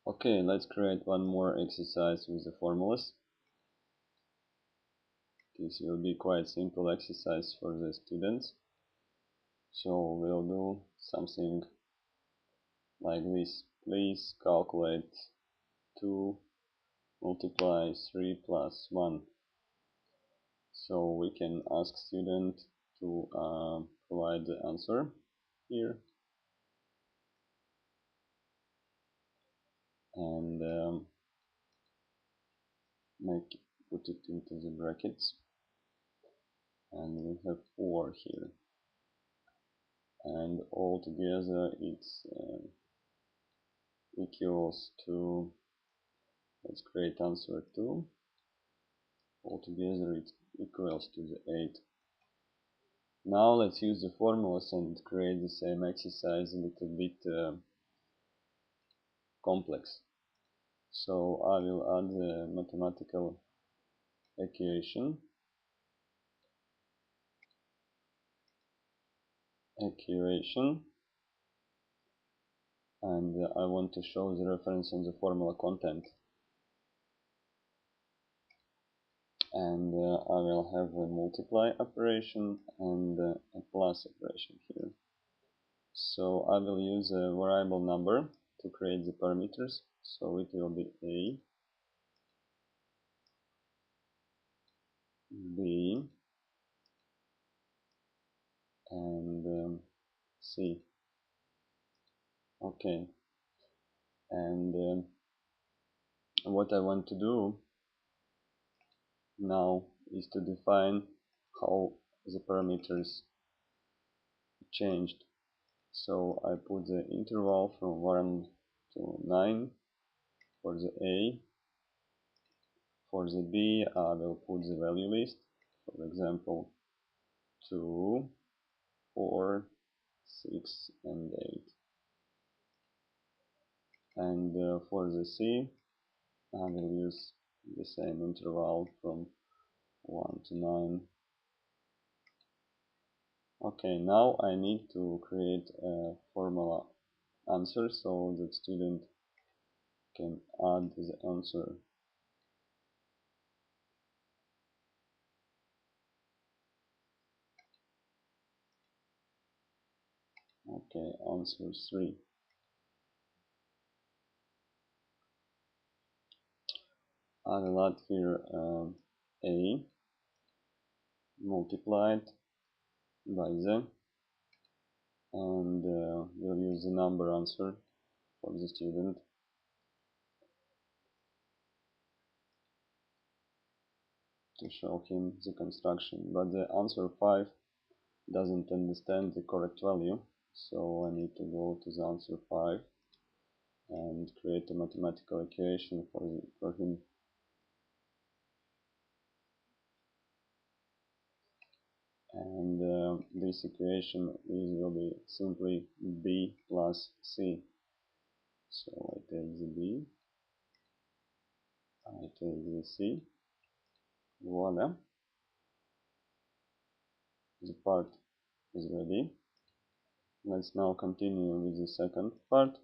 Okay, let's create one more exercise with the formulas. This will be quite simple exercise for the students. So we'll do something like this. Please calculate 2 multiply 3 plus 1. So we can ask student to provide the answer here. And put it into the brackets. And we have 4 here. And all together it's equals to, let's create answer 2. Altogether it equals to the 8. Now let's use the formulas and create the same exercise a little bit complex. So I will add the mathematical equation and I want to show the reference on the formula content. And I will have a multiply operation and a plus operation here. So I will use a variable number to create the parameters. So it will be A, B, and C. Okay. And what I want to do now is to define how the parameters changed. So I put the interval from 1 to 9 for the A. For the B, I will put the value list, for example 2, 4, 6 and 8. And for the C, I will use the same interval from 1 to 9. Okay, now I need to create a formula answer so that student can add the answer. Okay, answer 3. I will add here A multiplied by the, and we'll use the number answer for the student. To show him the construction, but the answer 5 doesn't understand the correct value, so I need to go to the answer 5 and create a mathematical equation for him. And this equation will be simply B plus C. So I take the B, I take the C, voila, the part is ready. Let's now continue with the second part.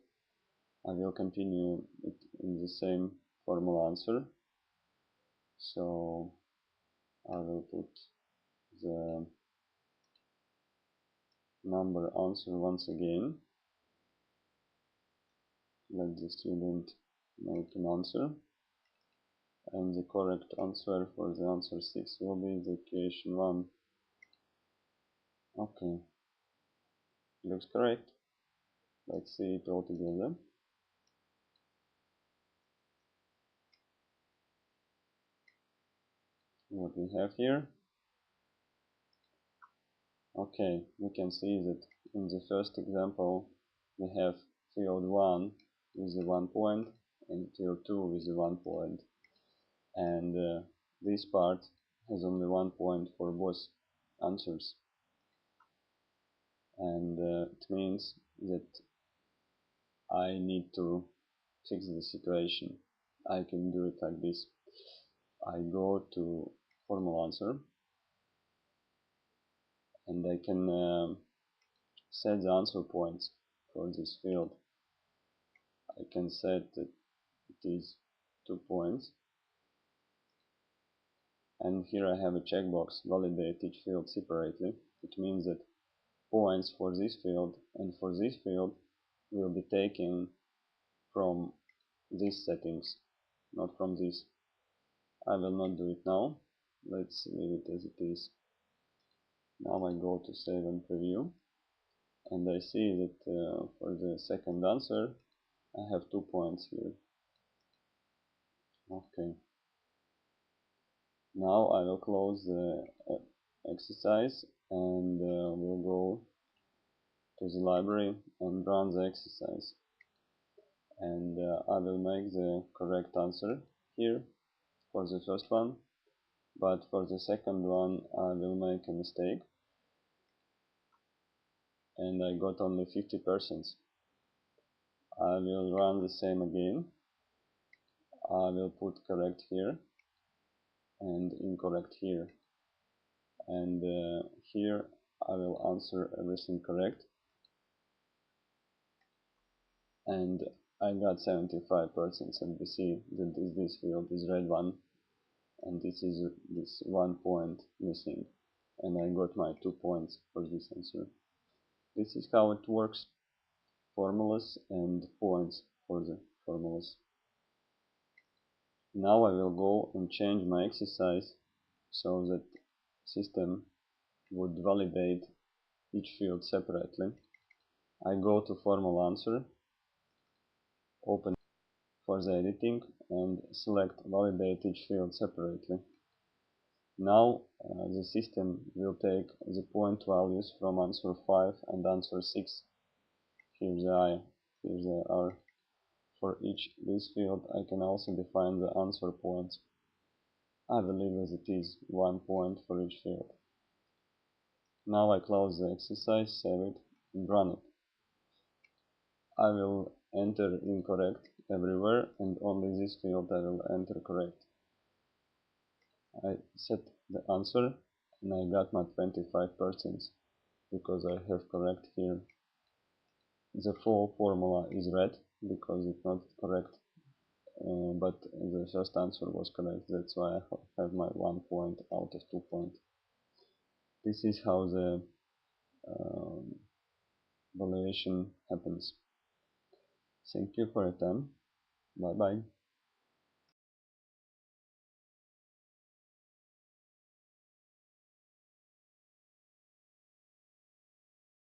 I will continue it in the same formula answer. So I will put the number answer once again. Let the student make an answer. And the correct answer for the answer 6 will be the equation 1. Okay, looks correct. Let's see it all together. What we have here. Okay, we can see that in the first example we have field 1 with the 1 point and field 2 with the 1 point. And this part has only 1 point for both answers. And it means that I need to fix the situation. I can do it like this. I go to formula answer and I can set the answer points for this field. I can set is 2 points. And here I have a checkbox, validate each field separately. It means that points for this field and for this field will be taken from these settings, not from this. I will not do it now. Let's leave it as it is. Now I go to save and preview, and I see that for the second answer I have 2 points here. Okay. Now I will close the exercise and we'll go to the library and run the exercise. And I will make the correct answer here for the first one, but for the second one I will make a mistake and I got only 50%. I will run the same again. I will put correct here and incorrect here, and here I will answer everything correct, and I got 75%, and we see that this field is red one, and this is this 1 point missing, and I got my 2 points for this answer. This is how it works: formulas and points for the formulas. Now I will go and change my exercise so that system would validate each field separately. I go to formula answer, open for the editing, and select validate each field separately. Now the system will take the point values from answer 5 and answer 6. Here's the I, here's the R. For each this field I can also define the answer points. I will leave as it is, 1 point for each field. Now I close the exercise, save it, and run it. I will enter incorrect everywhere, and only this field I will enter correct. I set the answer and I got my 25% because I have correct here. The full formula is red because it's not correct, but the first answer was correct. That's why I have my 1 point out of 2 points. This is how the valuation happens. Thank you for your time. Bye bye.